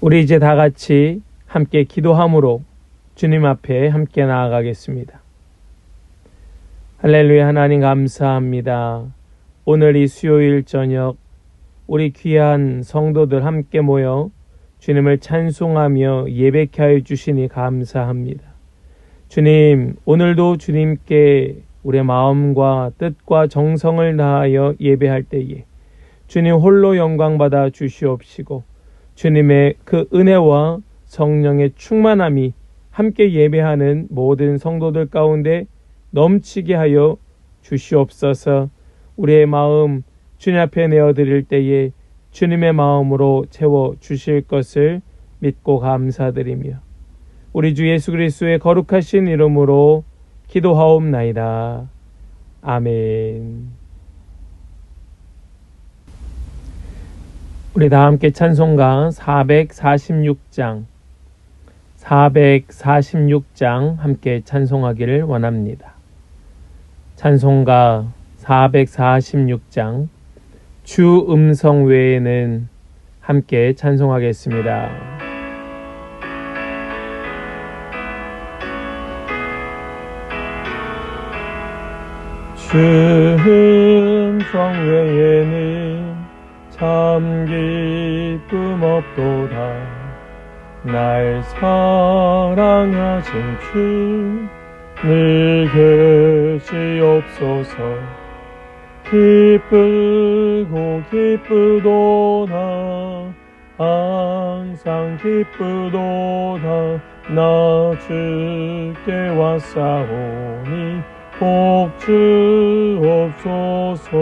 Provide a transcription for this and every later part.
우리 이제 다 같이 함께 기도함으로 주님 앞에 함께 나아가겠습니다. 할렐루야. 하나님 감사합니다. 오늘 이 수요일 저녁 우리 귀한 성도들 함께 모여 주님을 찬송하며 예배케 하여 주시니 감사합니다. 주님, 오늘도 주님께 우리의 마음과 뜻과 정성을 다하여 예배할 때에 주님 홀로 영광받아 주시옵시고 주님의 그 은혜와 성령의 충만함이 함께 예배하는 모든 성도들 가운데 넘치게 하여 주시옵소서. 우리의 마음 주님 앞에 내어드릴 때에 주님의 마음으로 채워주실 것을 믿고 감사드리며 우리 주 예수 그리스도의 거룩하신 이름으로 기도하옵나이다. 아멘. 우리 다 함께 찬송가 446장 함께 찬송하기를 원합니다. 찬송가 446장 주 음성 외에는 함께 찬송하겠습니다. 주 음성 외에는 참 기쁨 없도다. 날 사랑하신 주 늘 계시옵소서. 기쁘고 기쁘도다. 항상 기쁘도다. 나 주께 왔사오니 복 주옵소서.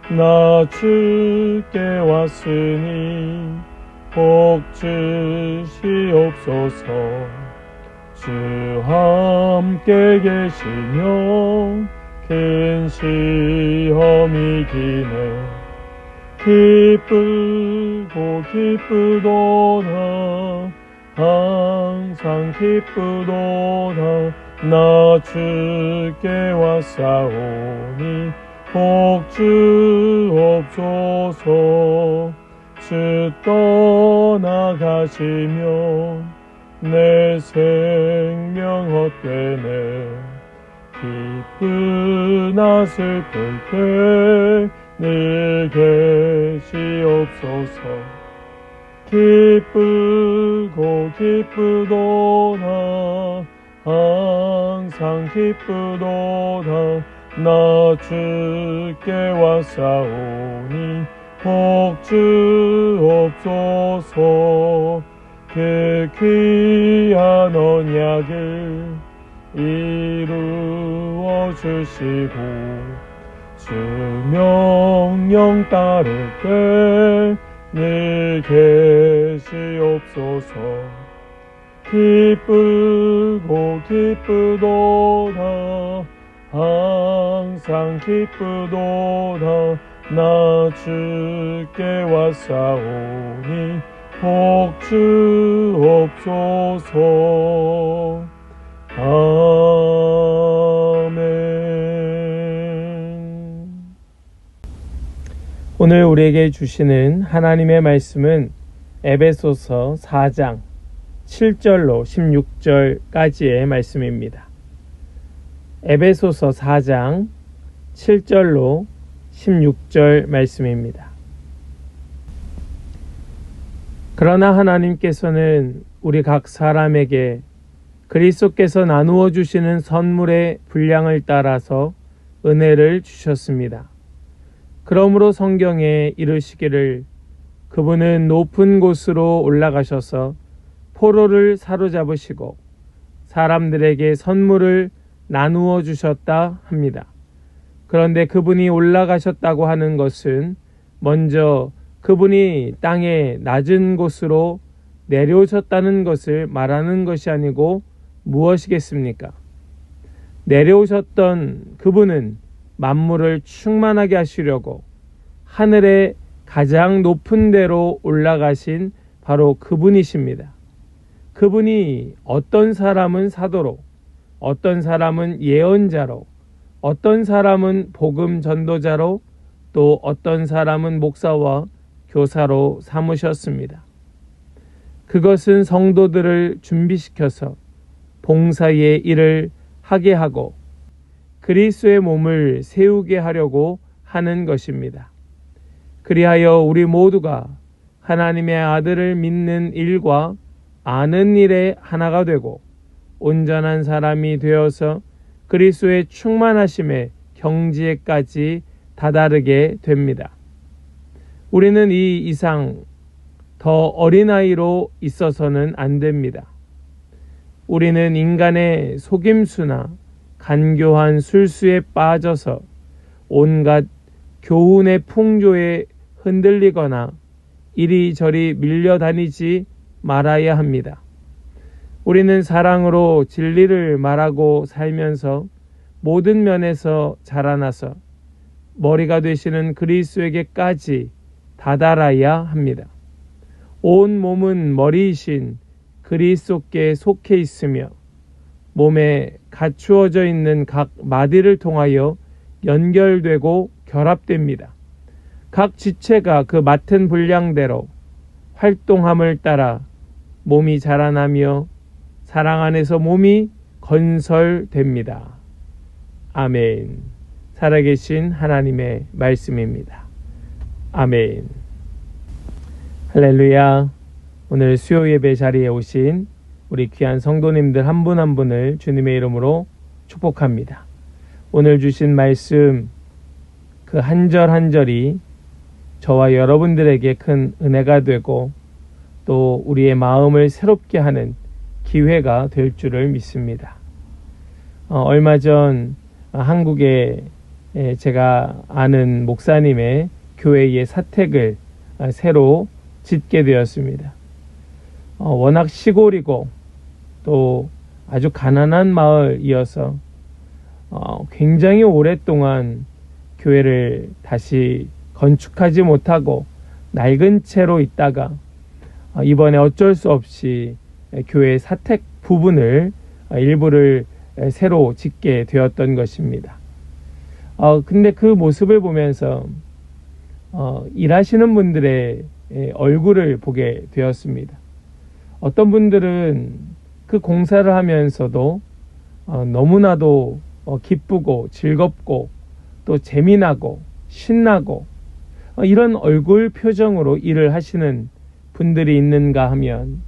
나 주께 왔으니 복 주시옵소서. 주 함께 계시며 큰 시험이 기네. 기쁘고 기쁘도다. 항상 기쁘도다. 나 주께 왔사오니 복 주옵소서. 주 떠나가시면 내 생명 헛되네. 기쁘나 슬플 때 늘 계시옵소서. 기쁘고 기쁘도다. 항상 기쁘도다. 나 주께 왔사오니 복 주옵소서. 그 귀한 언약을 이루어 주시고 주 명령 따를 때 늘 계시옵소서. 기쁘고 기쁘도다. 항상 기쁘도다. 나 주께 왔사오니 복 주옵소서. 아멘. 오늘 우리에게 주시는 하나님의 말씀은 에베소서 4장 7절로 16절까지의 말씀입니다. 에베소서 4장 7절로 16절 말씀입니다. 그러나 하나님께서는 우리 각 사람에게 그리스도께서 나누어 주시는 선물의 분량을 따라서 은혜를 주셨습니다. 그러므로 성경에 이르시기를 그분은 높은 곳으로 올라가셔서 포로를 사로잡으시고 사람들에게 선물을 나누어 주셨다 합니다. 그런데 그분이 올라가셨다고 하는 것은 먼저 그분이 땅의 낮은 곳으로 내려오셨다는 것을 말하는 것이 아니고 무엇이겠습니까? 내려오셨던 그분은 만물을 충만하게 하시려고 하늘의 가장 높은 데로 올라가신 바로 그분이십니다. 그분이 어떤 사람은 사도로, 어떤 사람은 예언자로, 어떤 사람은 복음 전도자로, 또 어떤 사람은 목사와 교사로 삼으셨습니다. 그것은 성도들을 준비시켜서 봉사의 일을 하게 하고 그리스도의 몸을 세우게 하려고 하는 것입니다. 그리하여 우리 모두가 하나님의 아들을 믿는 일과 아는 일에 하나가 되고 온전한 사람이 되어서 그리스도의 충만하심의 경지에까지 다다르게 됩니다. 우리는 이 이상 더 어린아이로 있어서는 안 됩니다. 우리는 인간의 속임수나 간교한 술수에 빠져서 온갖 교훈의 풍조에 흔들리거나 이리저리 밀려다니지 말아야 합니다. 우리는 사랑으로 진리를 말하고 살면서 모든 면에서 자라나서 머리가 되시는 그리스도에게까지 다다라야 합니다. 온 몸은 머리이신 그리스도께 속해 있으며 몸에 갖추어져 있는 각 마디를 통하여 연결되고 결합됩니다. 각 지체가 그 맡은 분량대로 활동함을 따라 몸이 자라나며 사랑 안에서 몸이 건설됩니다. 아멘. 살아계신 하나님의 말씀입니다. 아멘. 할렐루야. 오늘 수요 예배 자리에 오신 우리 귀한 성도님들 한 분 한 분을 주님의 이름으로 축복합니다. 오늘 주신 말씀 그 한 절 한 절이 저와 여러분들에게 큰 은혜가 되고 또 우리의 마음을 새롭게 하는 기회가 될 줄을 믿습니다. 얼마 전 한국에 제가 아는 목사님의 교회의 사택을 새로 짓게 되었습니다. 워낙 시골이고 또 아주 가난한 마을이어서 굉장히 오랫동안 교회를 다시 건축하지 못하고 낡은 채로 있다가 이번에 어쩔 수 없이 교회 사택 부분을 일부를 새로 짓게 되었던 것입니다. 근데 그 모습을 보면서 일하시는 분들의 얼굴을 보게 되었습니다. 어떤 분들은 그 공사를 하면서도 너무나도 기쁘고 즐겁고 또 재미나고 신나고 이런 얼굴 표정으로 일을 하시는 분들이 있는가 하면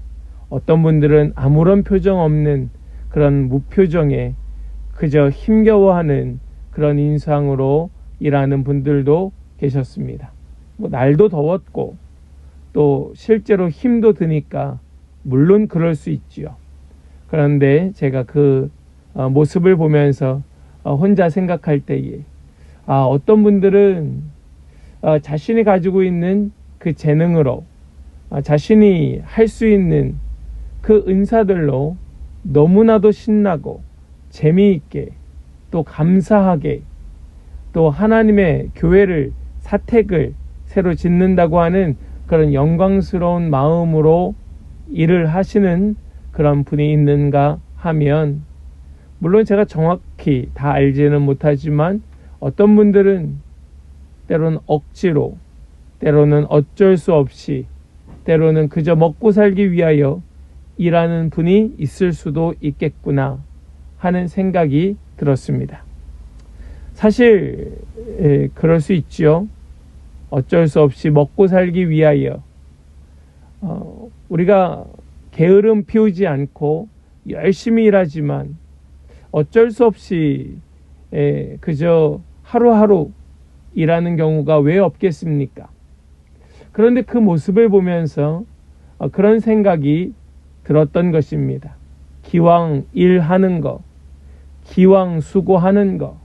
어떤 분들은 아무런 표정 없는 그런 무표정에 그저 힘겨워하는 그런 인상으로 일하는 분들도 계셨습니다. 날도 더웠고 또 실제로 힘도 드니까 물론 그럴 수 있지요. 그런데 제가 그 모습을 보면서 혼자 생각할 때에 어떤 분들은 자신이 가지고 있는 그 재능으로 자신이 할 수 있는 그 은사들로 너무나도 신나고 재미있게 또 감사하게 또 하나님의 교회를 사택을 새로 짓는다고 하는 그런 영광스러운 마음으로 일을 하시는 그런 분이 있는가 하면 물론 제가 정확히 다 알지는 못하지만 어떤 분들은 때로는 억지로 때로는 어쩔 수 없이 때로는 그저 먹고 살기 위하여 일하는 분이 있을 수도 있겠구나 하는 생각이 들었습니다. 사실 그럴 수 있지요. 어쩔 수 없이 먹고 살기 위하여 우리가 게으름 피우지 않고 열심히 일하지만 어쩔 수 없이 그저 하루하루 일하는 경우가 왜 없겠습니까? 그런데 그 모습을 보면서 그런 생각이 들었던 것입니다. 기왕 일하는 거, 기왕 수고하는 거,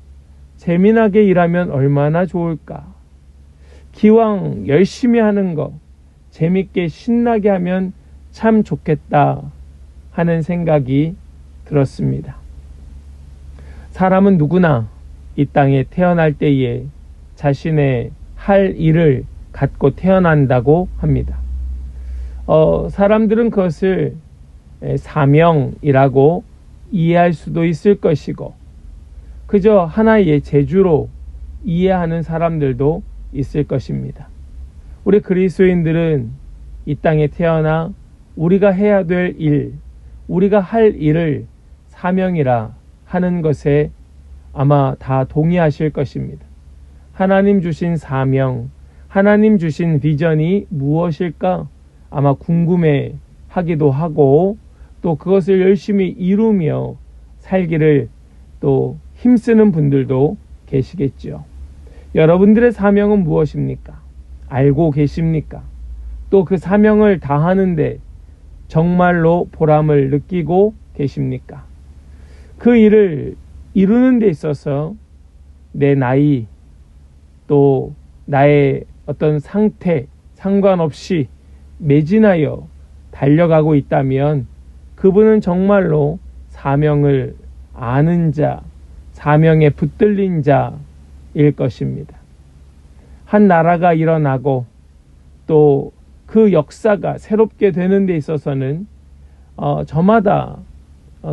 재미나게 일하면 얼마나 좋을까? 기왕 열심히 하는 거, 재밌게 신나게 하면 참 좋겠다 하는 생각이 들었습니다. 사람은 누구나 이 땅에 태어날 때에 자신의 할 일을 갖고 태어난다고 합니다. 사람들은 그것을 사명이라고 이해할 수도 있을 것이고 그저 하나의 재주로 이해하는 사람들도 있을 것입니다. 우리 그리스도인들은 이 땅에 태어나 우리가 해야 될 일, 우리가 할 일을 사명이라 하는 것에 아마 다 동의하실 것입니다. 하나님 주신 사명, 하나님 주신 비전이 무엇일까? 아마 궁금해 하기도 하고 또 그것을 열심히 이루며 살기를 또 힘쓰는 분들도 계시겠죠. 여러분들의 사명은 무엇입니까? 알고 계십니까? 또 그 사명을 다하는데 정말로 보람을 느끼고 계십니까? 그 일을 이루는 데 있어서 내 나이 또 나의 어떤 상태 상관없이 매진하여 달려가고 있다면 그분은 정말로 사명을 아는 자, 사명에 붙들린 자일 것입니다. 한 나라가 일어나고 또 그 역사가 새롭게 되는 데 있어서는 저마다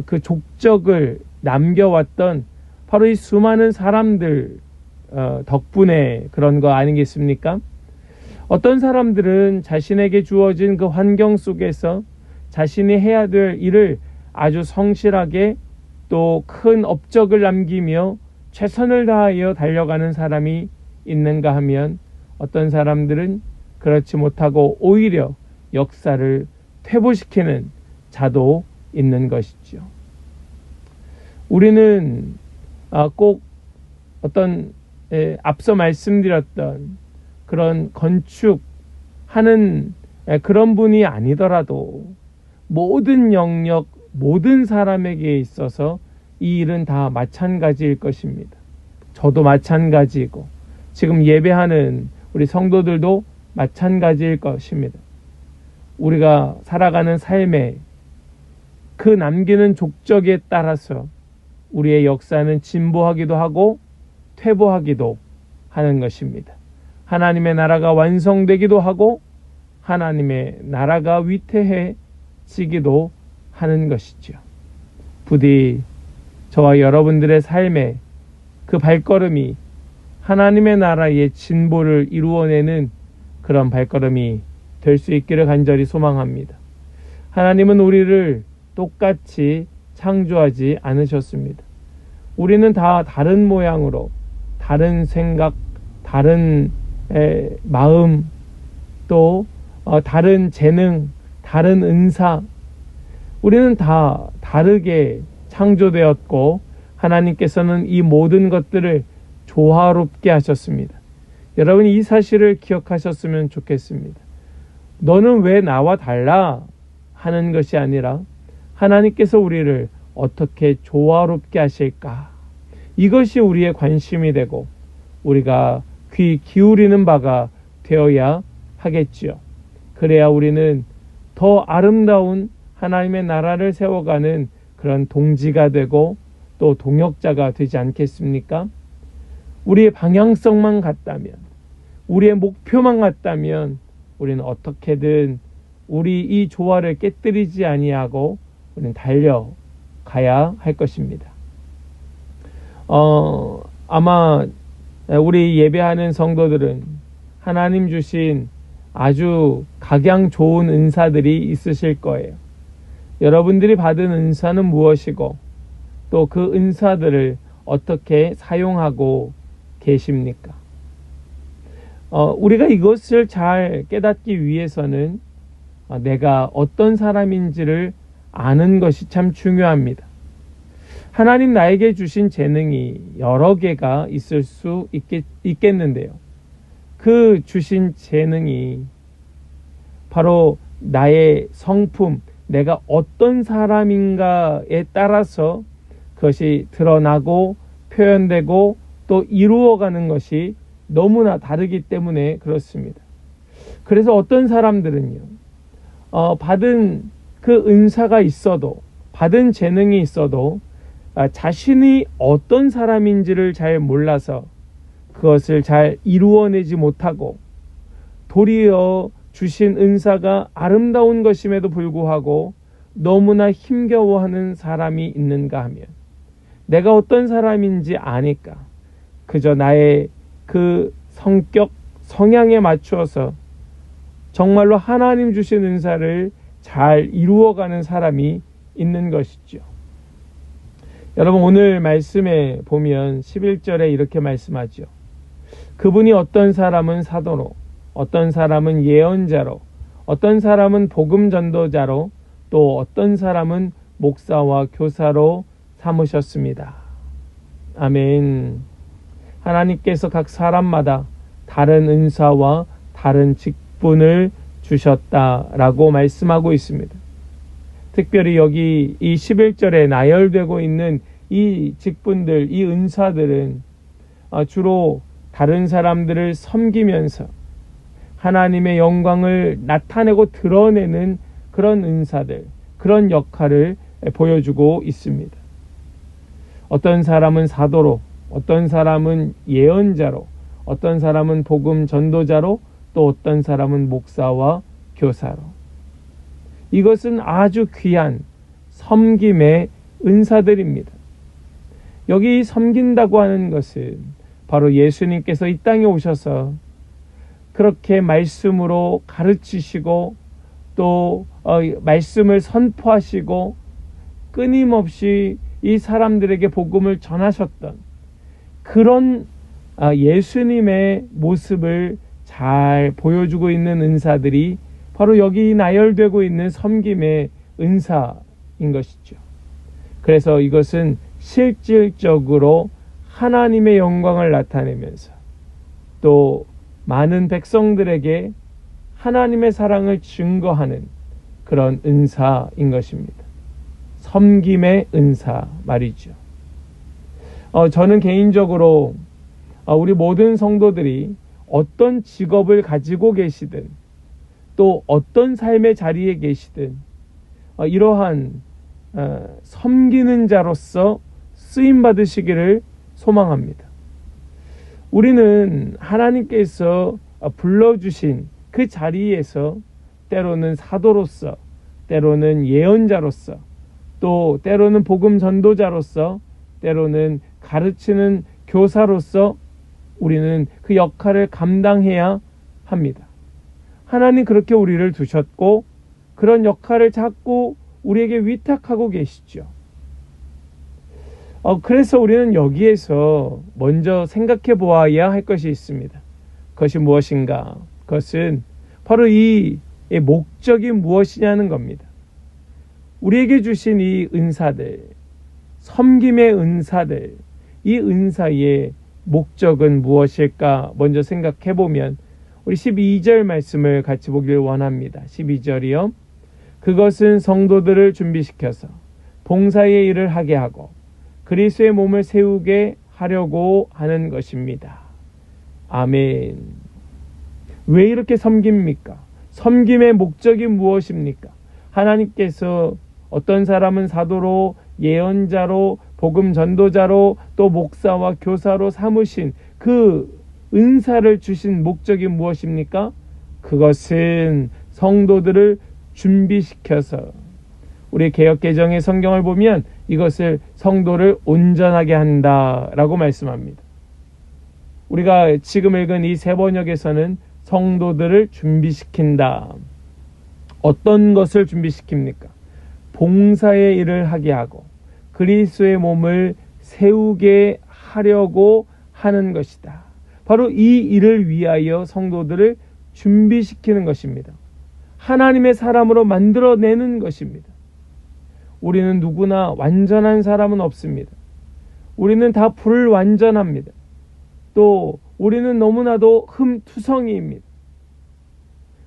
그 족적을 남겨왔던 바로 이 수많은 사람들 덕분에 그런 거 아니겠습니까? 어떤 사람들은 자신에게 주어진 그 환경 속에서 자신이 해야 될 일을 아주 성실하게 또 큰 업적을 남기며 최선을 다하여 달려가는 사람이 있는가 하면 어떤 사람들은 그렇지 못하고 오히려 역사를 퇴보시키는 자도 있는 것이죠. 우리는 꼭 어떤 앞서 말씀드렸던 그런 건축하는 그런 분이 아니더라도 모든 영역, 모든 사람에게 있어서 이 일은 다 마찬가지일 것입니다. 저도 마찬가지이고 지금 예배하는 우리 성도들도 마찬가지일 것입니다. 우리가 살아가는 삶에 그 남기는 족적에 따라서 우리의 역사는 진보하기도 하고 퇴보하기도 하는 것입니다. 하나님의 나라가 완성되기도 하고 하나님의 나라가 위태해지기도 하는 것이죠. 부디 저와 여러분들의 삶에 그 발걸음이 하나님의 나라의 진보를 이루어내는 그런 발걸음이 될 수 있기를 간절히 소망합니다. 하나님은 우리를 똑같이 창조하지 않으셨습니다. 우리는 다 다른 모양으로 다른 생각, 다른 마음, 또 다른 재능, 다른 은사, 우리는 다 다르게 창조되었고 하나님께서는 이 모든 것들을 조화롭게 하셨습니다. 여러분이 이 사실을 기억하셨으면 좋겠습니다. 너는 왜 나와 달라? 하는 것이 아니라 하나님께서 우리를 어떻게 조화롭게 하실까? 이것이 우리의 관심이 되고 우리가 귀 기울이는 바가 되어야 하겠지요. 그래야 우리는 더 아름다운 하나님의 나라를 세워가는 그런 동지가 되고 또 동역자가 되지 않겠습니까? 우리의 방향성만 같다면, 우리의 목표만 같다면 우리는 어떻게든 우리 이 조화를 깨뜨리지 아니하고 우리는 달려가야 할 것입니다. 아마 우리 예배하는 성도들은 하나님 주신 아주 각양 좋은 은사들이 있으실 거예요. 여러분들이 받은 은사는 무엇이고 또 그 은사들을 어떻게 사용하고 계십니까? 우리가 이것을 잘 깨닫기 위해서는 내가 어떤 사람인지를 아는 것이 참 중요합니다. 하나님 나에게 주신 재능이 여러 개가 있을 수 있겠는데요. 그 주신 재능이 바로 나의 성품, 내가 어떤 사람인가에 따라서 그것이 드러나고 표현되고 또 이루어가는 것이 너무나 다르기 때문에 그렇습니다. 그래서 어떤 사람들은요, 받은 그 은사가 있어도, 받은 재능이 있어도 자신이 어떤 사람인지를 잘 몰라서 그것을 잘 이루어내지 못하고 도리어 주신 은사가 아름다운 것임에도 불구하고 너무나 힘겨워하는 사람이 있는가 하면 내가 어떤 사람인지 아니까 그저 나의 그 성격, 성향에 맞추어서 정말로 하나님 주신 은사를 잘 이루어가는 사람이 있는 것이죠. 여러분, 오늘 말씀에 보면 11절에 이렇게 말씀하죠. 그분이 어떤 사람은 사도로, 어떤 사람은 예언자로, 어떤 사람은 복음 전도자로, 또 어떤 사람은 목사와 교사로 삼으셨습니다. 아멘. 하나님께서 각 사람마다 다른 은사와 다른 직분을 주셨다라고 말씀하고 있습니다. 특별히 여기 이 11절에 나열되고 있는 이 직분들, 이 은사들은 주로 다른 사람들을 섬기면서 하나님의 영광을 나타내고 드러내는 그런 은사들, 그런 역할을 보여주고 있습니다. 어떤 사람은 사도로, 어떤 사람은 예언자로, 어떤 사람은 복음 전도자로, 또 어떤 사람은 목사와 교사로. 이것은 아주 귀한 섬김의 은사들입니다. 여기 섬긴다고 하는 것은 바로 예수님께서 이 땅에 오셔서 그렇게 말씀으로 가르치시고 또 말씀을 선포하시고 끊임없이 이 사람들에게 복음을 전하셨던 그런 예수님의 모습을 잘 보여주고 있는 은사들이 바로 여기 나열되고 있는 섬김의 은사인 것이죠. 그래서 이것은 실질적으로 하나님의 영광을 나타내면서 또 많은 백성들에게 하나님의 사랑을 증거하는 그런 은사인 것입니다. 섬김의 은사 말이죠. 저는 개인적으로 우리 모든 성도들이 어떤 직업을 가지고 계시든 또 어떤 삶의 자리에 계시든 이러한 섬기는 자로서 쓰임 받으시기를 소망합니다. 우리는 하나님께서 불러주신 그 자리에서 때로는 사도로서, 때로는 예언자로서, 또 때로는 복음 전도자로서, 때로는 가르치는 교사로서 우리는 그 역할을 감당해야 합니다. 하나님 그렇게 우리를 두셨고 그런 역할을 자꾸 우리에게 위탁하고 계시죠. 그래서 우리는 여기에서 먼저 생각해 보아야 할 것이 있습니다. 그것이 무엇인가? 그것은 바로 이 목적이 무엇이냐는 겁니다. 우리에게 주신 이 은사들, 섬김의 은사들, 이 은사의 목적은 무엇일까? 먼저 생각해 보면 우리 12절 말씀을 같이 보길 원합니다. 12절이요. 그것은 성도들을 준비시켜서 봉사의 일을 하게 하고 그리스도의 몸을 세우게 하려고 하는 것입니다. 아멘. 왜 이렇게 섬깁니까? 섬김의 목적이 무엇입니까? 하나님께서 어떤 사람은 사도로, 예언자로, 복음 전도자로, 또 목사와 교사로 삼으신 그 은사를 주신 목적이 무엇입니까? 그것은 성도들을 준비시켜서, 우리 개역개정의 성경을 보면 이것을 성도를 온전하게 한다라고 말씀합니다. 우리가 지금 읽은 이 세 번역에서는 성도들을 준비시킨다. 어떤 것을 준비시킵니까? 봉사의 일을 하게 하고 그리스도의 몸을 세우게 하려고 하는 것이다. 바로 이 일을 위하여 성도들을 준비시키는 것입니다. 하나님의 사람으로 만들어내는 것입니다. 우리는 누구나 완전한 사람은 없습니다. 우리는 다 불완전합니다. 또 우리는 너무나도 흠투성이입니다.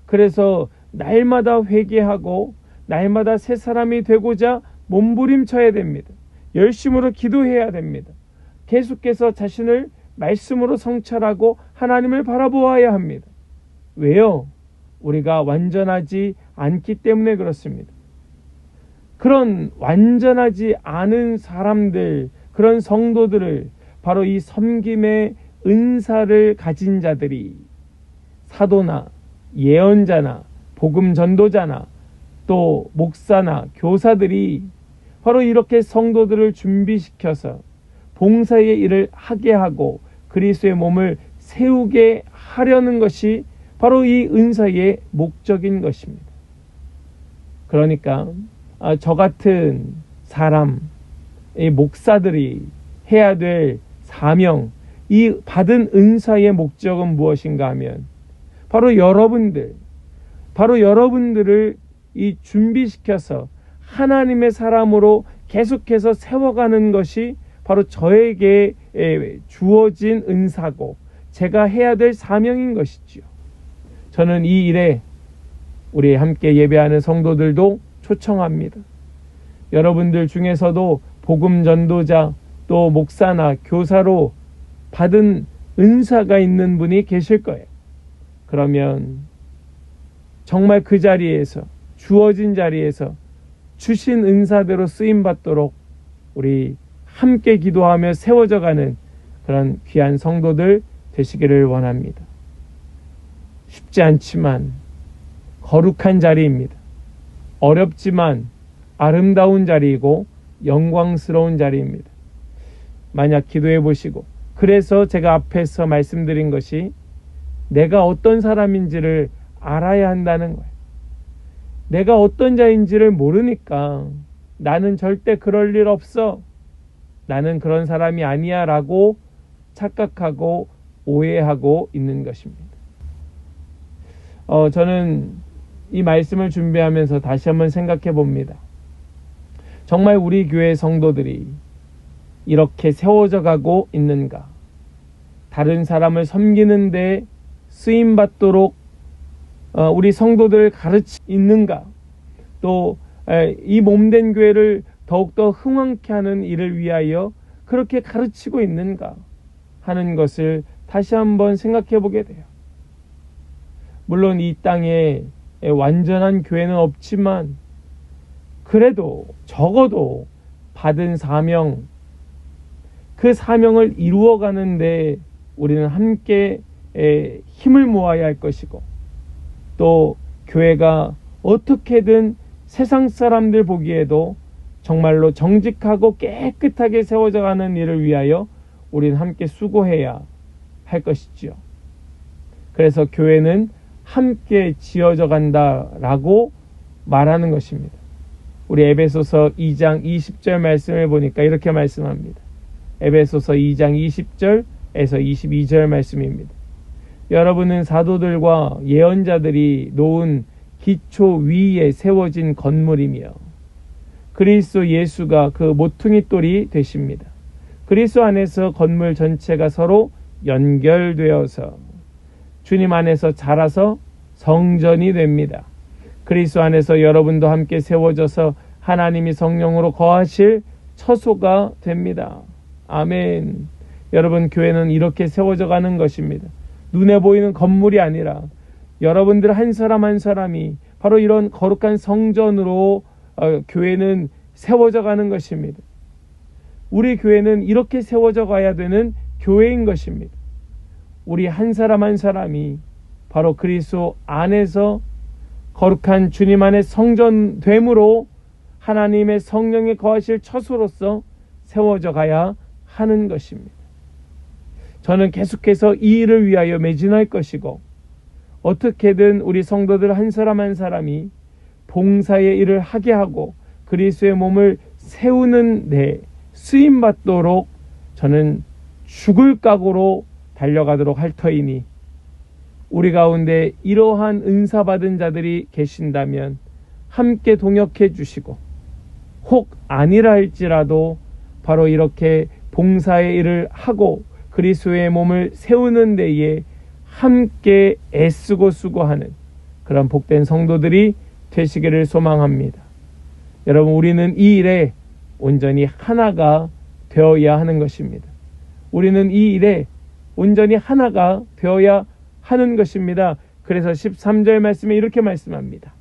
그래서 날마다 회개하고 날마다 새 사람이 되고자 몸부림쳐야 됩니다. 열심으로 기도해야 됩니다. 계속해서 자신을 말씀으로 성찰하고 하나님을 바라보아야 합니다. 왜요? 우리가 완전하지 않기 때문에 그렇습니다. 그런 완전하지 않은 사람들, 그런 성도들을 바로 이 섬김의 은사를 가진 자들이 사도나 예언자나 복음 전도자나 또 목사나 교사들이 바로 이렇게 성도들을 준비시켜서 봉사의 일을 하게 하고 그리스도의 몸을 세우게 하려는 것이 바로 이 은사의 목적인 것입니다. 그러니까 저 같은 사람, 이 목사들이 해야 될 사명, 이 받은 은사의 목적은 무엇인가 하면 바로 여러분들을 이 준비시켜서 하나님의 사람으로 계속해서 세워가는 것이 바로 저에게 주어진 은사고 제가 해야 될 사명인 것이지요. 저는 이 일에 우리 함께 예배하는 성도들도 초청합니다. 여러분들 중에서도 복음 전도자 또 목사나 교사로 받은 은사가 있는 분이 계실 거예요. 그러면 정말 그 자리에서 주어진 자리에서 주신 은사대로 쓰임받도록 우리 함께 기도하며 세워져가는 그런 귀한 성도들 되시기를 원합니다. 쉽지 않지만 거룩한 자리입니다. 어렵지만 아름다운 자리이고 영광스러운 자리입니다. 만약 기도해 보시고 그래서 제가 앞에서 말씀드린 것이 내가 어떤 사람인지를 알아야 한다는 거예요. 내가 어떤 자인지를 모르니까 나는 절대 그럴 일 없어. 나는 그런 사람이 아니야 라고 착각하고 오해하고 있는 것입니다. 저는 이 말씀을 준비하면서 다시 한번 생각해 봅니다. 정말 우리 교회 성도들이 이렇게 세워져 가고 있는가? 다른 사람을 섬기는데 쓰임받도록 우리 성도들을 가르치고 있는가? 또 이 몸된 교회를 더욱더 흥왕케 하는 일을 위하여 그렇게 가르치고 있는가 하는 것을 다시 한번 생각해 보게 돼요. 물론 이 땅에 완전한 교회는 없지만 그래도 적어도 받은 사명, 그 사명을 이루어가는데 우리는 함께 힘을 모아야 할 것이고 또 교회가 어떻게든 세상 사람들 보기에도 정말로 정직하고 깨끗하게 세워져 가는 일을 위하여 우리는 함께 수고해야 할 것이지요. 그래서 교회는 함께 지어져 간다라고 말하는 것입니다. 우리 에베소서 2장 20절 말씀을 보니까 이렇게 말씀합니다. 에베소서 2장 20절에서 22절 말씀입니다. 여러분은 사도들과 예언자들이 놓은 기초 위에 세워진 건물이며 그리스도 예수가 그 모퉁이 돌이 되십니다. 그리스도 안에서 건물 전체가 서로 연결되어서 주님 안에서 자라서 성전이 됩니다. 그리스도 안에서 여러분도 함께 세워져서 하나님이 성령으로 거하실 처소가 됩니다. 아멘. 여러분, 교회는 이렇게 세워져 가는 것입니다. 눈에 보이는 건물이 아니라 여러분들 한 사람 한 사람이 바로 이런 거룩한 성전으로 교회는 세워져 가는 것입니다. 우리 교회는 이렇게 세워져 가야 되는 교회인 것입니다. 우리 한 사람 한 사람이 바로 그리스도 안에서 거룩한 주님 안에 성전됨으로 하나님의 성령이 거하실 처소로서 세워져 가야 하는 것입니다. 저는 계속해서 이 일을 위하여 매진할 것이고 어떻게든 우리 성도들 한 사람 한 사람이 봉사의 일을 하게 하고 그리스도의 몸을 세우는 데 쓰임받도록 저는 죽을 각오로 달려가도록 할 터이니 우리 가운데 이러한 은사 받은 자들이 계신다면 함께 동역해 주시고 혹 아니라 할지라도 바로 이렇게 봉사의 일을 하고 그리스도의 몸을 세우는 데에 함께 애쓰고 수고하는 그런 복된 성도들이 되시기를 소망합니다. 여러분, 우리는 이 일에 온전히 하나가 되어야 하는 것입니다. 우리는 이 일에 온전히 하나가 되어야 하는 것입니다. 그래서 13절 말씀에 이렇게 말씀합니다.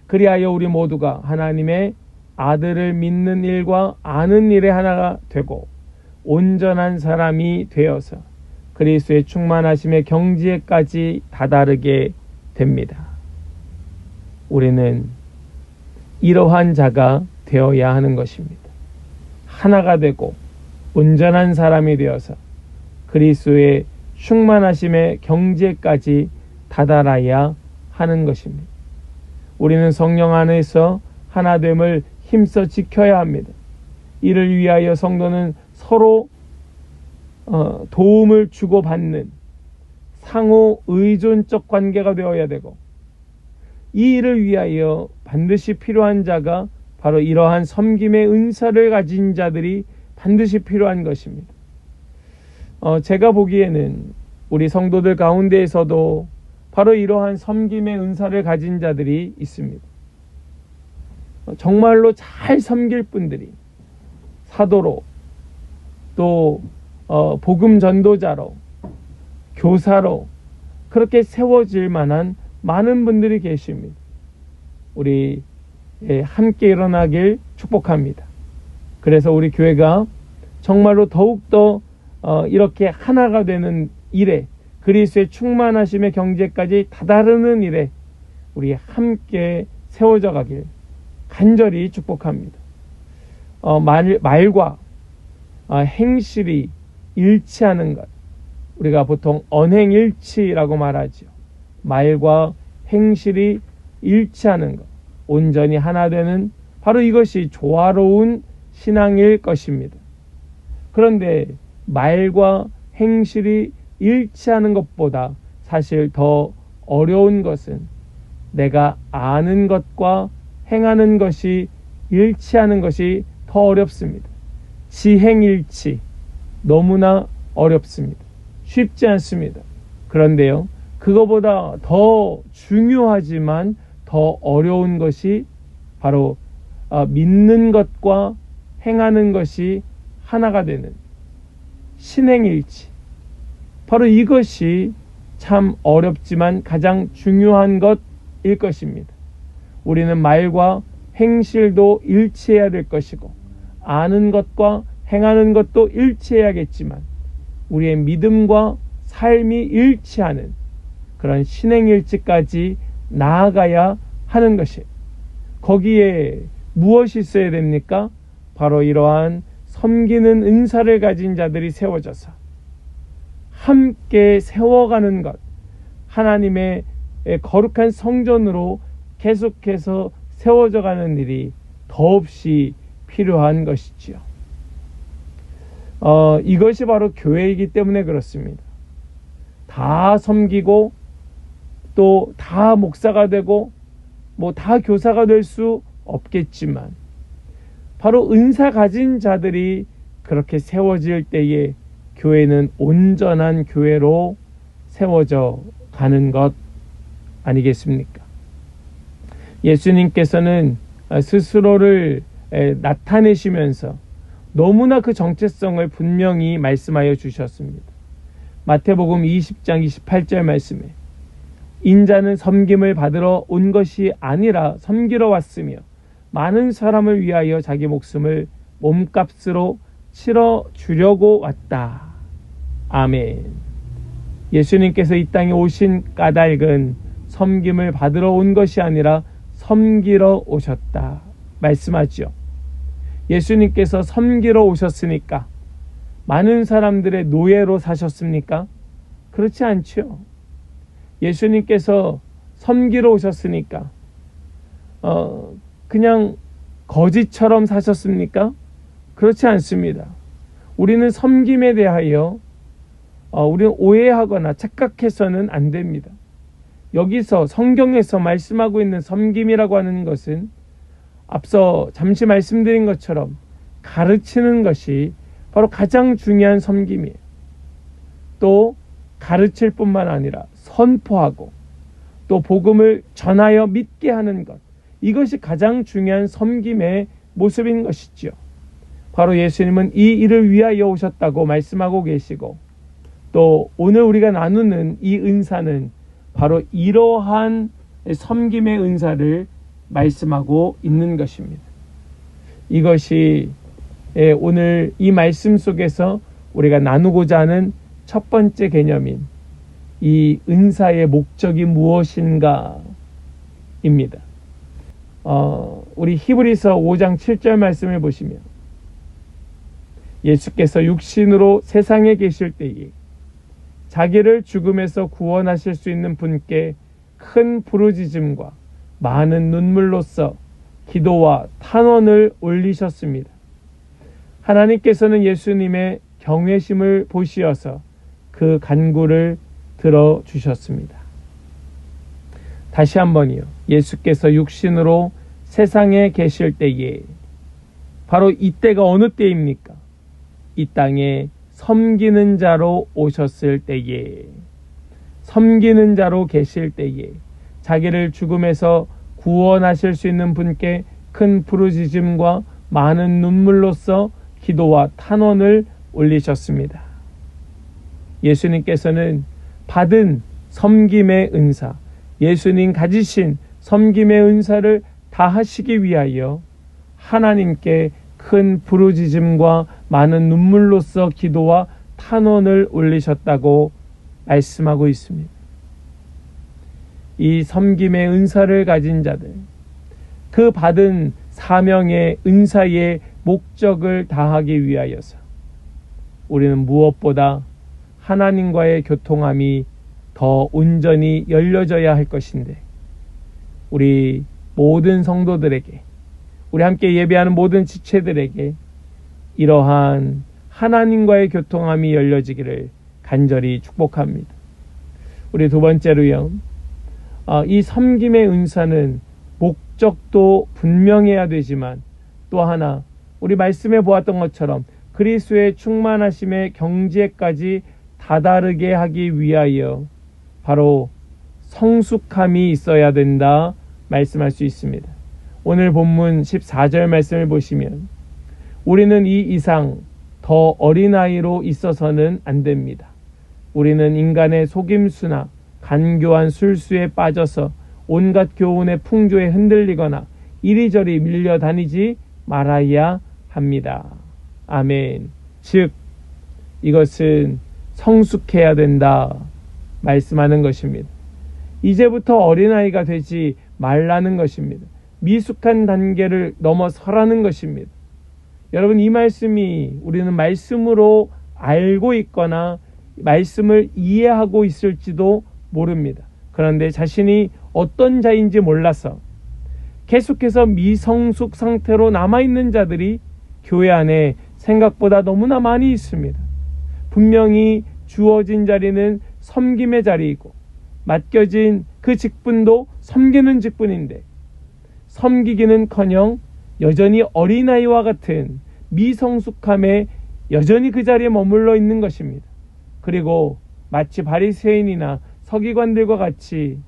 그리하여 우리 모두가 하나님의 아들을 믿는 일과 아는 일에 하나가 되고 온전한 사람이 되어서 그리스도의 충만하심의 경지에까지 다다르게 됩니다. 우리는 이러한 자가 되어야 하는 것입니다. 하나가 되고 온전한 사람이 되어서 그리스도의 충만하심의 경지에까지 다다라야 하는 것입니다. 우리는 성령 안에서 하나됨을 힘써 지켜야 합니다. 이를 위하여 성도는 서로 도움을 주고받는 상호 의존적 관계가 되어야 되고, 이 일을 위하여 반드시 필요한 자가 바로 이러한 섬김의 은사를 가진 자들이 반드시 필요한 것입니다. 제가 보기에는 우리 성도들 가운데에서도 바로 이러한 섬김의 은사를 가진 자들이 있습니다. 정말로 잘 섬길 분들이 사도로, 또 복음 전도자로, 교사로 그렇게 세워질 만한 많은 분들이 계십니다. 우리 함께 일어나길 축복합니다. 그래서 우리 교회가 정말로 더욱더 이렇게 하나가 되는 일에, 그리스도의 충만하심의 경제까지 다다르는 일에 우리 함께 세워져 가길 간절히 축복합니다. 말과 행실이 일치하는 것, 우리가 보통 언행일치라고 말하죠. 말과 행실이 일치하는 것, 온전히 하나 되는, 바로 이것이 조화로운 신앙일 것입니다. 그런데 말과 행실이 일치하는 것보다 사실 더 어려운 것은 내가 아는 것과 행하는 것이 일치하는 것이 더 어렵습니다. 지행일치, 너무나 어렵습니다. 쉽지 않습니다. 그런데요, 그거보다 더 중요하지만 더 어려운 것이 바로 믿는 것과 행하는 것이 하나가 되는 신행일치, 바로 이것이 참 어렵지만 가장 중요한 것일 것입니다. 우리는 말과 행실도 일치해야 될 것이고, 아는 것과 행하는 것도 일치해야겠지만, 우리의 믿음과 삶이 일치하는 그런 신행일치까지 나아가야 하는 것이, 거기에 무엇이 있어야 됩니까? 바로 이러한 섬기는 은사를 가진 자들이 세워져서 함께 세워가는 것, 하나님의 거룩한 성전으로 계속해서 세워져 가는 일이 더없이 필요한 것이지요. 이것이 바로 교회이기 때문에 그렇습니다. 다 섬기고 또 다 목사가 되고 뭐 다 교사가 될 수 없겠지만, 바로 은사 가진 자들이 그렇게 세워질 때에 교회는 온전한 교회로 세워져 가는 것 아니겠습니까? 예수님께서는 스스로를 나타내시면서 너무나 그 정체성을 분명히 말씀하여 주셨습니다. 마태복음 20장 28절 말씀에 인자는 섬김을 받으러 온 것이 아니라 섬기러 왔으며 많은 사람을 위하여 자기 목숨을 몸값으로 치러 주려고 왔다. 아멘. 예수님께서 이 땅에 오신 까닭은 섬김을 받으러 온 것이 아니라 섬기러 오셨다 말씀하죠. 예수님께서 섬기러 오셨으니까 많은 사람들의 노예로 사셨습니까? 그렇지 않죠. 예수님께서 섬기러 오셨으니까 그냥 거지처럼 사셨습니까? 그렇지 않습니다. 우리는 섬김에 대하여 우리는 오해하거나 착각해서는 안 됩니다. 여기서 성경에서 말씀하고 있는 섬김이라고 하는 것은 앞서 잠시 말씀드린 것처럼 가르치는 것이 바로 가장 중요한 섬김이에요. 또 가르칠 뿐만 아니라 선포하고 또 복음을 전하여 믿게 하는 것, 이것이 가장 중요한 섬김의 모습인 것이지요. 바로 예수님은 이 일을 위하여 오셨다고 말씀하고 계시고, 또 오늘 우리가 나누는 이 은사는 바로 이러한 섬김의 은사를 말씀하고 있는 것입니다. 이것이 오늘 이 말씀 속에서 우리가 나누고자 하는 첫 번째 개념인 이 은사의 목적이 무엇인가 입니다. 우리 히브리서 5장 7절 말씀을 보시면 예수께서 육신으로 세상에 계실 때에 자기를 죽음에서 구원하실 수 있는 분께 큰 부르짖음과 많은 눈물로써 기도와 탄원을 올리셨습니다. 하나님께서는 예수님의 경외심을 보시어서 그 간구를 들어주셨습니다. 다시 한번이요. 예수께서 육신으로 세상에 계실 때에, 바로 이때가 어느 때입니까? 이 땅에 섬기는 자로 오셨을 때에, 섬기는 자로 계실 때에 자기를 죽음에서 구원하실 수 있는 분께 큰 부르짖음과 많은 눈물로써 기도와 탄원을 올리셨습니다. 예수님께서는 받은 섬김의 은사, 예수님 가지신 섬김의 은사를 다하시기 위하여 하나님께 큰 부르짖음과 많은 눈물로써 기도와 탄원을 올리셨다고 말씀하고 있습니다. 이 섬김의 은사를 가진 자들, 그 받은 사명의 은사의 목적을 다하기 위하여서 우리는 무엇보다 하나님과의 교통함이 더 온전히 열려져야 할 것인데, 우리 모든 성도들에게, 우리 함께 예배하는 모든 지체들에게 이러한 하나님과의 교통함이 열려지기를 간절히 축복합니다. 우리 두 번째로요, 이 섬김의 은사는 목적도 분명해야 되지만 또 하나, 우리 말씀에 보았던 것처럼 그리스도의 충만하심의 경지에까지 다다르게 하기 위하여 바로 성숙함이 있어야 된다 말씀할 수 있습니다. 오늘 본문 14절 말씀을 보시면 우리는 이 이상 더 어린아이로 있어서는 안 됩니다. 우리는 인간의 속임수나 간교한 술수에 빠져서 온갖 교훈의 풍조에 흔들리거나 이리저리 밀려다니지 말아야 합니다. 아멘. 즉 이것은 성숙해야 된다 말씀하는 것입니다. 이제부터 어린아이가 되지 말라는 것입니다. 미숙한 단계를 넘어서라는 것입니다. 여러분, 이 말씀이 우리는 말씀으로 알고 있거나 말씀을 이해하고 있을지도 모릅니다. 그런데 자신이 어떤 자인지 몰라서 계속해서 미성숙 상태로 남아있는 자들이 교회 안에 생각보다 너무나 많이 있습니다. 분명히 주어진 자리는 섬김의 자리이고 맡겨진 그 직분도 섬기는 직분인데 섬기기는커녕 여전히 어린아이와 같은 미성숙함에 여전히 그 자리에 머물러 있는 것입니다. 그리고 마치 바리새인이나 서기관들과 같이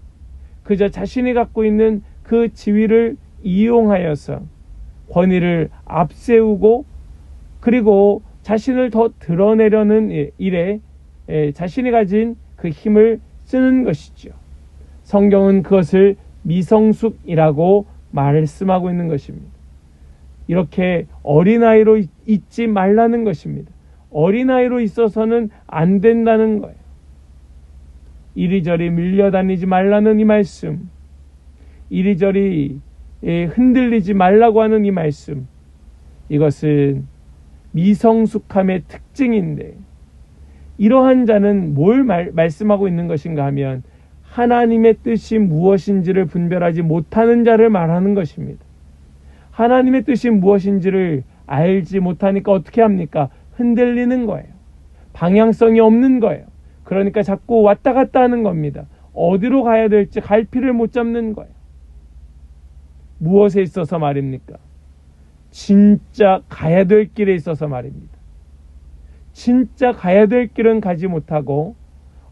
그저 자신이 갖고 있는 그 지위를 이용하여서 권위를 앞세우고 그리고 자신을 더 드러내려는 일에 자신이 가진 그 힘을 쓰는 것이죠. 성경은 그것을 미성숙이라고 말씀하고 있는 것입니다. 이렇게 어린아이로 있지 말라는 것입니다. 어린아이로 있어서는 안 된다는 거예요. 이리저리 밀려다니지 말라는 이 말씀, 이리저리 흔들리지 말라고 하는 이 말씀, 이것은 미성숙함의 특징인데 이러한 자는 뭘 말씀하고 있는 것인가 하면 하나님의 뜻이 무엇인지를 분별하지 못하는 자를 말하는 것입니다. 하나님의 뜻이 무엇인지를 알지 못하니까 어떻게 합니까? 흔들리는 거예요. 방향성이 없는 거예요. 그러니까 자꾸 왔다 갔다 하는 겁니다. 어디로 가야 될지 갈피를 못 잡는 거예요. 무엇에 있어서 말입니까? 진짜 가야 될 길에 있어서 말입니다. 진짜 가야 될 길은 가지 못하고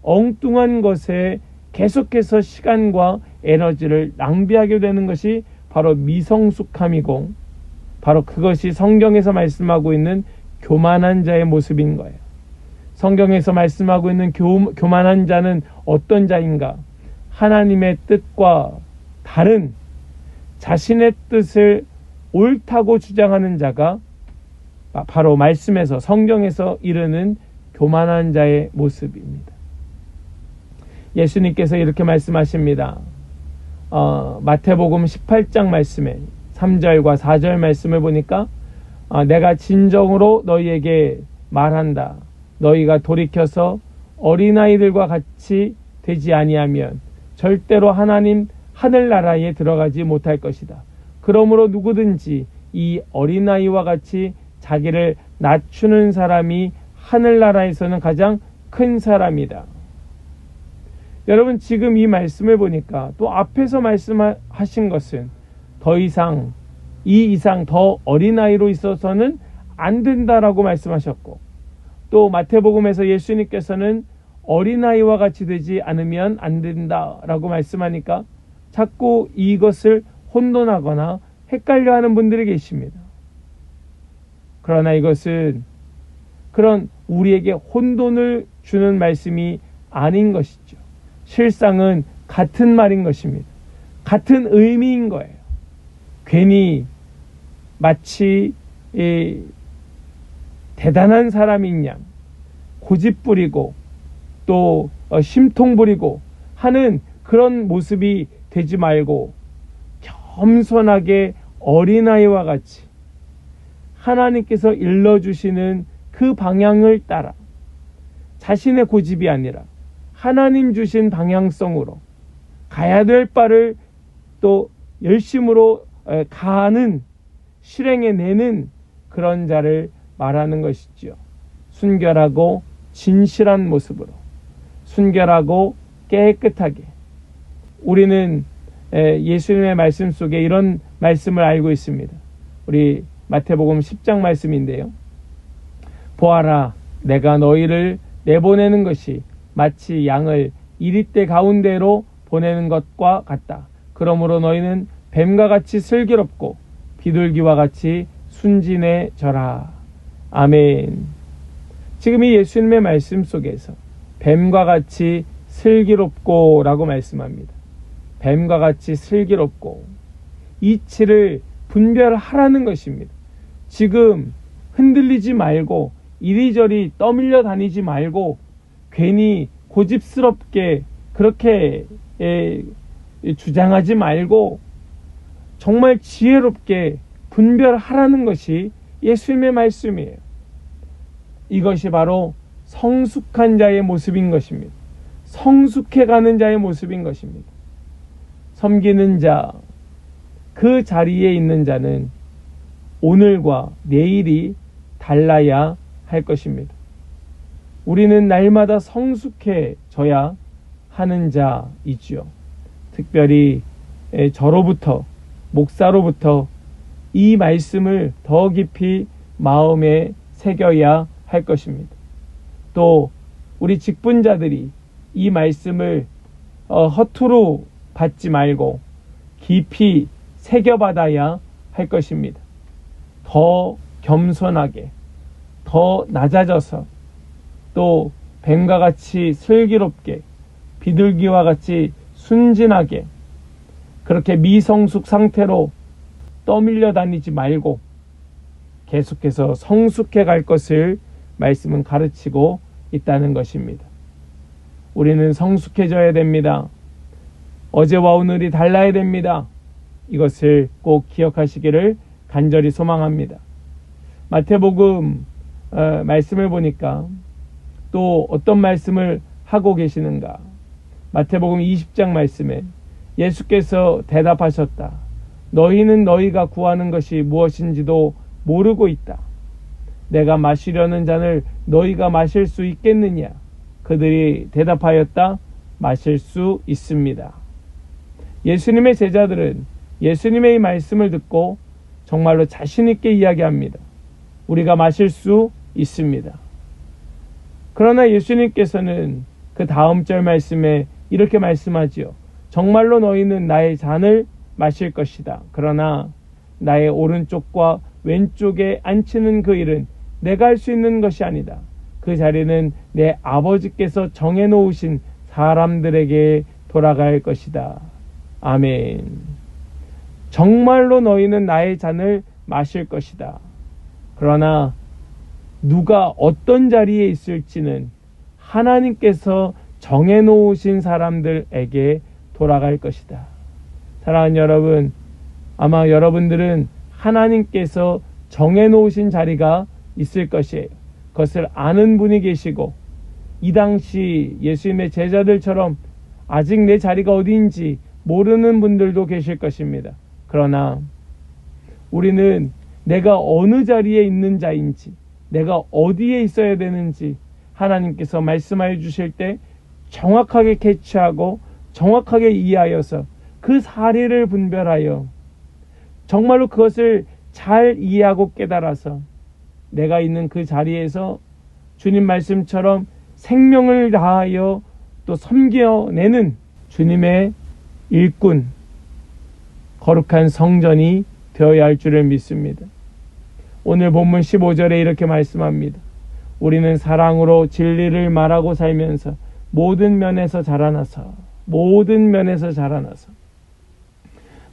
엉뚱한 것에 계속해서 시간과 에너지를 낭비하게 되는 것이 바로 미성숙함이고 바로 그것이 성경에서 말씀하고 있는 교만한 자의 모습인 거예요. 성경에서 말씀하고 있는 교만한 자는 어떤 자인가? 하나님의 뜻과 다른 자신의 뜻을 옳다고 주장하는 자가 바로 말씀에서 성경에서 이르는 교만한 자의 모습입니다. 예수님께서 이렇게 말씀하십니다. 마태복음 18장 말씀에 3절과 4절 말씀을 보니까 내가 진정으로 너희에게 말한다. 너희가 돌이켜서 어린아이들과 같이 되지 아니하면 절대로 하나님 하늘나라에 들어가지 못할 것이다. 그러므로 누구든지 이 어린아이와 같이 자기를 낮추는 사람이 하늘나라에서는 가장 큰 사람이다. 여러분, 지금 이 말씀을 보니까 또 앞에서 말씀하신 것은 더 이상 이 이상 더 어린아이로 있어서는 안 된다라고 말씀하셨고, 또 마태복음에서 예수님께서는 어린아이와 같이 되지 않으면 안 된다라고 말씀하니까 자꾸 이것을 혼돈하거나 헷갈려하는 분들이 계십니다. 그러나 이것은 그런 우리에게 혼돈을 주는 말씀이 아닌 것이죠. 실상은 같은 말인 것입니다. 같은 의미인 거예요. 괜히 마치 대단한 사람인 양 고집부리고 또 심통부리고 하는 그런 모습이 되지 말고 겸손하게 어린아이와 같이 하나님께서 일러주시는 그 방향을 따라 자신의 고집이 아니라 하나님 주신 방향성으로 가야 될 바를 또 열심으로 가하는 실행해내는 그런 자를 말하는 것이지요. 순결하고 진실한 모습으로, 순결하고 깨끗하게. 우리는 예수님의 말씀 속에 이런 말씀을 알고 있습니다. 우리 마태복음 10장 말씀인데요. 보아라, 내가 너희를 내보내는 것이 마치 양을 이리떼 가운데로 보내는 것과 같다. 그러므로 너희는 뱀과 같이 슬기롭고 비둘기와 같이 순진해져라. 아멘. 지금 이 예수님의 말씀 속에서 뱀과 같이 슬기롭고 라고 말씀합니다. 뱀과 같이 슬기롭고, 이치를 분별하라는 것입니다. 지금 흔들리지 말고 이리저리 떠밀려 다니지 말고 괜히 고집스럽게 그렇게 주장하지 말고 정말 지혜롭게 분별하라는 것이 예수님의 말씀이에요. 이것이 바로 성숙한 자의 모습인 것입니다. 성숙해가는 자의 모습인 것입니다. 섬기는 자, 그 자리에 있는 자는 오늘과 내일이 달라야 할 것입니다. 우리는 날마다 성숙해져야 하는 자이지요. 특별히 저로부터, 목사로부터 이 말씀을 더 깊이 마음에 새겨야 할 것입니다. 또 우리 직분자들이 이 말씀을 허투루 받지 말고 깊이 새겨받아야 할 것입니다. 더 겸손하게, 더 낮아져서, 또 뱀과 같이 슬기롭게, 비둘기와 같이 순진하게, 그렇게 미성숙 상태로 떠밀려 다니지 말고 계속해서 성숙해 갈 것을 말씀은 가르치고 있다는 것입니다. 우리는 성숙해져야 됩니다. 어제와 오늘이 달라야 됩니다. 이것을 꼭 기억하시기를 간절히 소망합니다. 마태복음 말씀을 보니까 또 어떤 말씀을 하고 계시는가? 마태복음 20장 말씀에 예수께서 대답하셨다. 너희는 너희가 구하는 것이 무엇인지도 모르고 있다. 내가 마시려는 잔을 너희가 마실 수 있겠느냐? 그들이 대답하였다. 마실 수 있습니다. 예수님의 제자들은 예수님의 이 말씀을 듣고 정말로 자신 있게 이야기합니다. 우리가 마실 수 있습니다. 그러나 예수님께서는 그 다음 절 말씀에 이렇게 말씀하지요. 정말로 너희는 나의 잔을 마실 것이다. 그러나 나의 오른쪽과 왼쪽에 앉히는 그 일은 내가 할 수 있는 것이 아니다. 그 자리는 내 아버지께서 정해놓으신 사람들에게 돌아갈 것이다. 아멘. 정말로 너희는 나의 잔을 마실 것이다. 그러나 누가 어떤 자리에 있을지는 하나님께서 정해놓으신 사람들에게 돌아갈 것이다. 사랑하는 여러분, 아마 여러분들은 하나님께서 정해놓으신 자리가 있을 것이에요. 그것을 아는 분이 계시고, 이 당시 예수님의 제자들처럼 아직 내 자리가 어디인지 모르는 분들도 계실 것입니다. 그러나 우리는 내가 어느 자리에 있는 자인지, 내가 어디에 있어야 되는지 하나님께서 말씀하여 주실 때 정확하게 캐치하고 정확하게 이해하여서 그 사리를 분별하여 정말로 그것을 잘 이해하고 깨달아서 내가 있는 그 자리에서 주님 말씀처럼 생명을 다하여 또 섬겨내는 주님의 일꾼, 거룩한 성전이 되어야 할 줄을 믿습니다. 오늘 본문 15절에 이렇게 말씀합니다. 우리는 사랑으로 진리를 말하고 살면서 모든 면에서 자라나서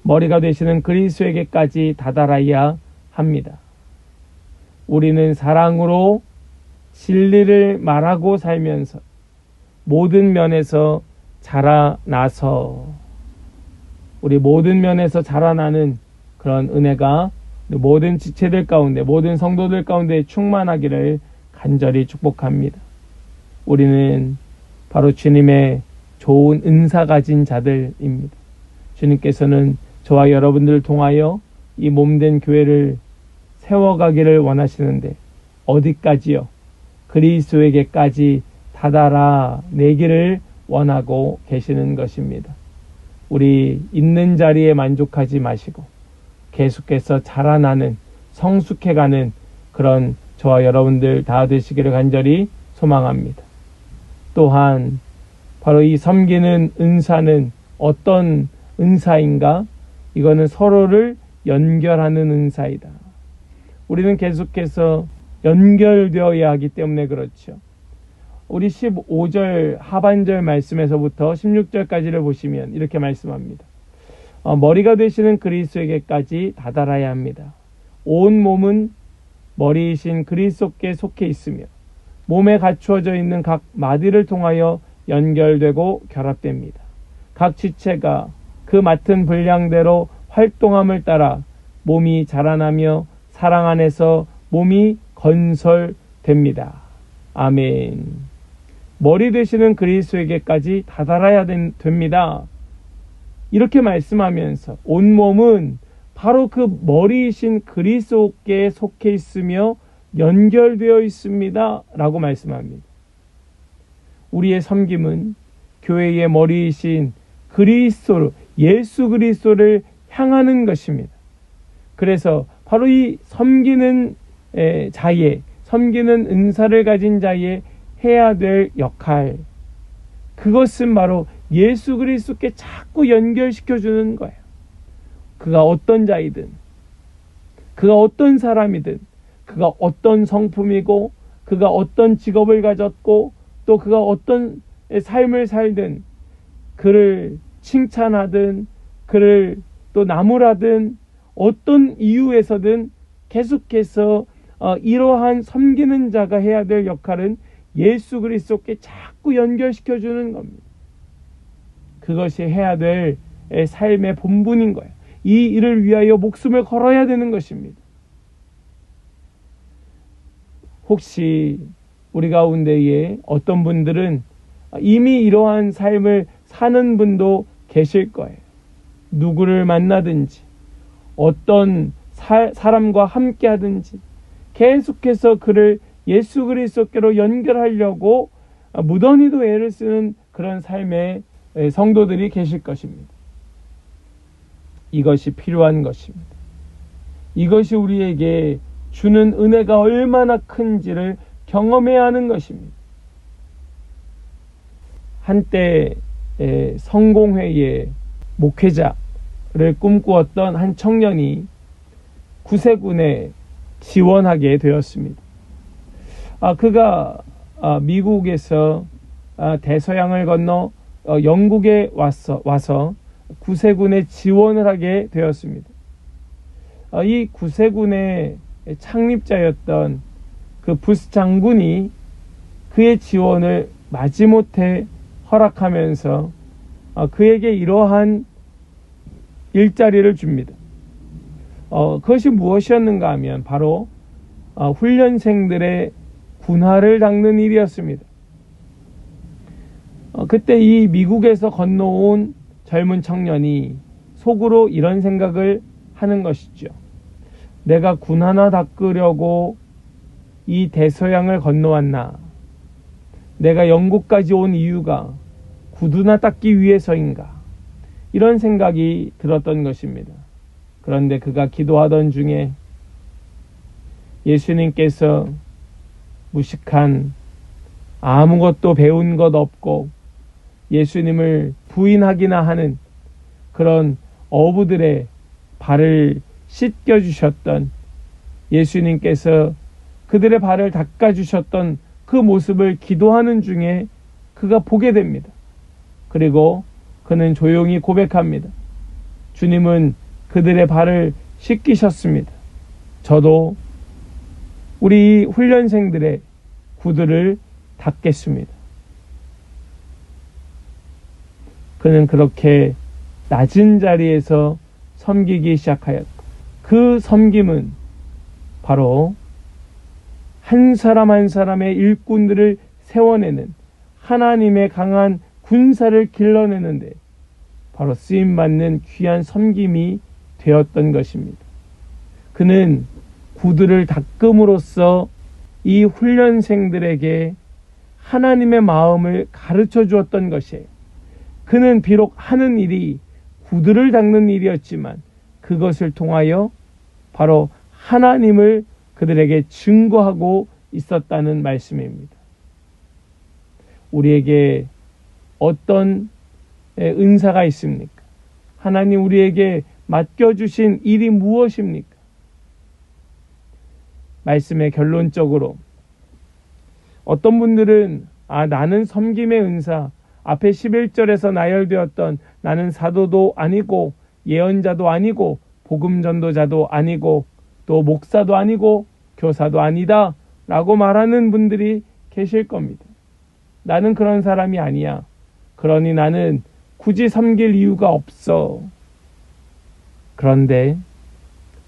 머리가 되시는 그리스도에게까지 다다라야 합니다. 우리는 사랑으로 진리를 말하고 살면서 모든 면에서 자라나서 우리 모든 면에서 자라나는 그런 은혜가 모든 지체들 가운데, 모든 성도들 가운데 충만하기를 간절히 축복합니다. 우리는 바로 주님의 좋은 은사 가진 자들입니다. 주님께서는 저와 여러분들을 통하여 이 몸된 교회를 세워가기를 원하시는데 어디까지요? 그리스도에게까지 다다라 내기를 원하고 계시는 것입니다. 우리 있는 자리에 만족하지 마시고 계속해서 자라나는, 성숙해가는 그런 저와 여러분들 다 되시기를 간절히 소망합니다. 또한 바로 이 섬기는 은사는 어떤 은사인가? 이거는 서로를 연결하는 은사이다. 우리는 계속해서 연결되어야 하기 때문에 그렇죠. 우리 15절 하반절 말씀에서부터 16절까지를 보시면 이렇게 말씀합니다. 머리가 되시는 그리스도에게까지 다다라야 합니다. 온 몸은 머리이신 그리스도께 속해 있으며 몸에 갖추어져 있는 각 마디를 통하여 연결되고 결합됩니다. 각 지체가 그 맡은 분량대로 활동함을 따라 몸이 자라나며 사랑 안에서 몸이 건설됩니다. 아멘. 머리 되시는 그리스도에게까지 다다라야 됩니다. 이렇게 말씀하면서 온 몸은 바로 그 머리이신 그리스도께 속해 있으며 연결되어 있습니다. 라고 말씀합니다. 우리의 섬김은 교회의 머리이신 그리스도, 예수 그리스도를 향하는 것입니다. 그래서 바로 이 섬기는 자의, 섬기는 은사를 가진 자의 해야 될 역할, 그것은 바로 예수 그리스도께 자꾸 연결시켜주는 거예요. 그가 어떤 자이든, 그가 어떤 사람이든, 그가 어떤 성품이고, 그가 어떤 직업을 가졌고, 또 그가 어떤 삶을 살든, 그를 칭찬하든, 그를 또 나무라든, 어떤 이유에서든 계속해서 이러한 섬기는 자가 해야 될 역할은 예수 그리스도께 자꾸 연결시켜주는 겁니다. 그것이 해야 될 삶의 본분인 거예요. 이 일을 위하여 목숨을 걸어야 되는 것입니다. 혹시 우리 가운데에 어떤 분들은 이미 이러한 삶을 사는 분도 계실 거예요. 누구를 만나든지 어떤 사람과 함께 하든지 계속해서 그를 예수 그리스도께로 연결하려고 무던히도 애를 쓰는 그런 삶의 성도들이 계실 것입니다. 이것이 필요한 것입니다. 이것이 우리에게 주는 은혜가 얼마나 큰지를 경험해야 하는 것입니다. 한때 성공회의 목회자를 꿈꾸었던 한 청년이 구세군에 지원하게 되었습니다. 그가 미국에서 대서양을 건너 영국에 와서 구세군에 지원을 하게 되었습니다. 이 구세군의 창립자였던 그 부스 장군이 그의 지원을 마지못해 허락하면서 그에게 이러한 일자리를 줍니다. 그것이 무엇이었는가 하면 바로 훈련생들의 군화를 닦는 일이었습니다. 그때 이 미국에서 건너온 젊은 청년이 속으로 이런 생각을 하는 것이죠. 내가 군 하나 닦으려고 이 대서양을 건너왔나? 내가 영국까지 온 이유가 구두나 닦기 위해서인가? 이런 생각이 들었던 것입니다. 그런데 그가 기도하던 중에 예수님께서 무식한, 아무것도 배운 것 없고 예수님을 부인하기나 하는 그런 어부들의 발을 씻겨주셨던, 예수님께서 그들의 발을 닦아주셨던 그 모습을 기도하는 중에 그가 보게 됩니다. 그리고 그는 조용히 고백합니다. 주님은 그들의 발을 씻기셨습니다. 저도 우리 훈련생들의 구두를 닦겠습니다. 그는 그렇게 낮은 자리에서 섬기기 시작하였고, 그 섬김은 바로 한 사람 한 사람의 일꾼들을 세워내는 하나님의 강한 군사를 길러내는데 바로 쓰임받는 귀한 섬김이 되었던 것입니다. 그는 구두를 닦음으로써 이 훈련생들에게 하나님의 마음을 가르쳐 주었던 것이에요. 그는 비록 하는 일이 구두를 닦는 일이었지만 그것을 통하여 바로 하나님을 그들에게 증거하고 있었다는 말씀입니다. 우리에게 어떤 은사가 있습니까? 하나님 우리에게 맡겨주신 일이 무엇입니까? 말씀의 결론적으로 어떤 분들은 나는 섬김의 은사, 앞에 11절에서 나열되었던 나는 사도도 아니고 예언자도 아니고 복음 전도자도 아니고 또 목사도 아니고 교사도 아니다 라고 말하는 분들이 계실 겁니다. 나는 그런 사람이 아니야. 그러니 나는 굳이 섬길 이유가 없어. 그런데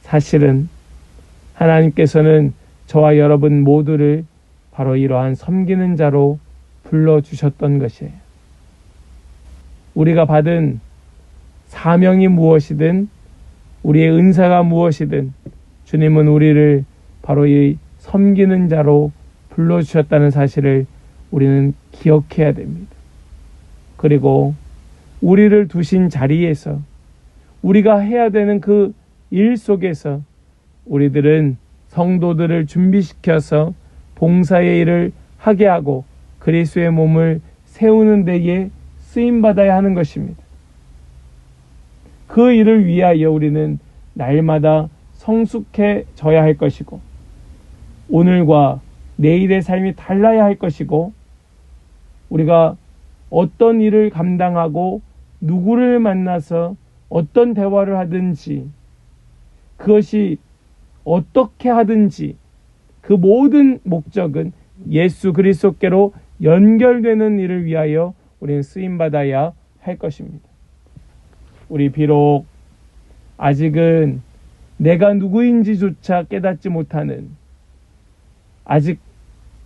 사실은 하나님께서는 저와 여러분 모두를 바로 이러한 섬기는 자로 불러주셨던 것이에요. 우리가 받은 사명이 무엇이든 우리의 은사가 무엇이든 주님은 우리를 바로 이 섬기는 자로 불러주셨다는 사실을 우리는 기억해야 됩니다. 그리고 우리를 두신 자리에서 우리가 해야 되는 그 일 속에서 우리들은 성도들을 준비시켜서 봉사의 일을 하게 하고 그리스도의 몸을 세우는 데에 쓰임받아야 하는 것입니다. 그 일을 위하여 우리는 날마다 성숙해져야 할 것이고 오늘과 내일의 삶이 달라야 할 것이고 우리가 어떤 일을 감당하고 누구를 만나서 어떤 대화를 하든지 그것이 어떻게 하든지 그 모든 목적은 예수 그리스도께로 연결되는 일을 위하여 우리는 쓰임받아야 할 것입니다. 우리 비록 아직은 내가 누구인지조차 깨닫지 못하는 아직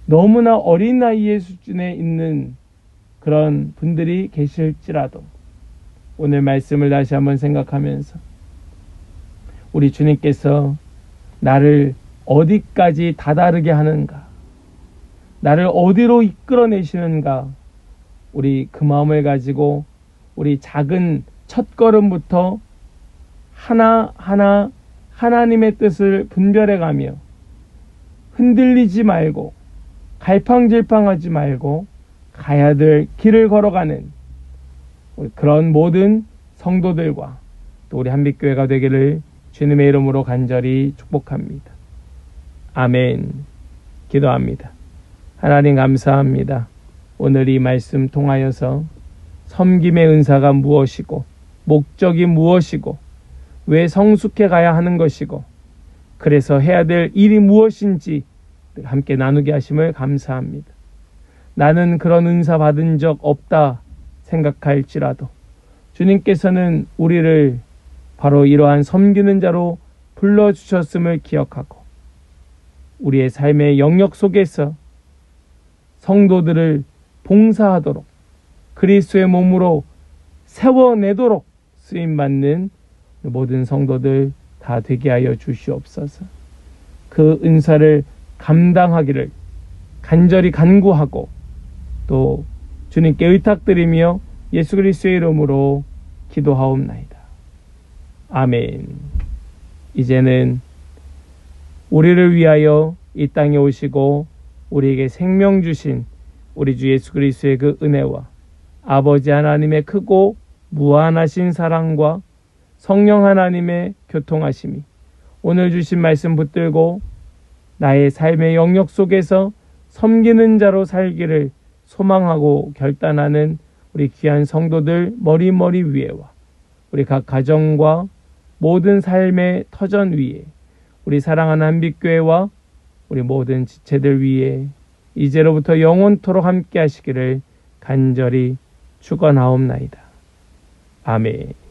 너무나 어린 나이의 수준에 있는 그런 분들이 계실지라도 오늘 말씀을 다시 한번 생각하면서 우리 주님께서 나를 어디까지 다다르게 하는가, 나를 어디로 이끌어내시는가, 우리 그 마음을 가지고 우리 작은 첫걸음부터 하나하나 하나님의 뜻을 분별해가며 흔들리지 말고 갈팡질팡하지 말고 가야 될 길을 걸어가는 그런 모든 성도들과 또 우리 한빛교회가 되기를 주님의 이름으로 간절히 축복합니다. 아멘. 기도합니다. 하나님 감사합니다. 오늘 이 말씀 통하여서 섬김의 은사가 무엇이고 목적이 무엇이고 왜 성숙해 가야 하는 것이고 그래서 해야 될 일이 무엇인지 함께 나누게 하심을 감사합니다. 나는 그런 은사 받은 적 없다 생각할지라도 주님께서는 우리를 바로 이러한 섬기는 자로 불러주셨음을 기억하고 우리의 삶의 영역 속에서 성도들을 봉사하도록 그리스도의 몸으로 세워내도록 쓰임받는 모든 성도들 다 되게 하여 주시옵소서. 그 은사를 감당하기를 간절히 간구하고 또 주님께 의탁드리며 예수 그리스도의 이름으로 기도하옵나이다. 아멘. 이제는 우리를 위하여 이 땅에 오시고 우리에게 생명 주신 우리 주 예수 그리스도의 그 은혜와 아버지 하나님의 크고 무한하신 사랑과 성령 하나님의 교통하심이 오늘 주신 말씀 붙들고 나의 삶의 영역 속에서 섬기는 자로 살기를 소망하고 결단하는 우리 귀한 성도들 머리머리 위에와 우리 각 가정과 모든 삶의 터전 위에 우리 사랑하는 한빛교회와 우리 모든 지체들 위에 이제로부터 영원토록 함께 하시기를 간절히 축원하옵나이다. 아멘.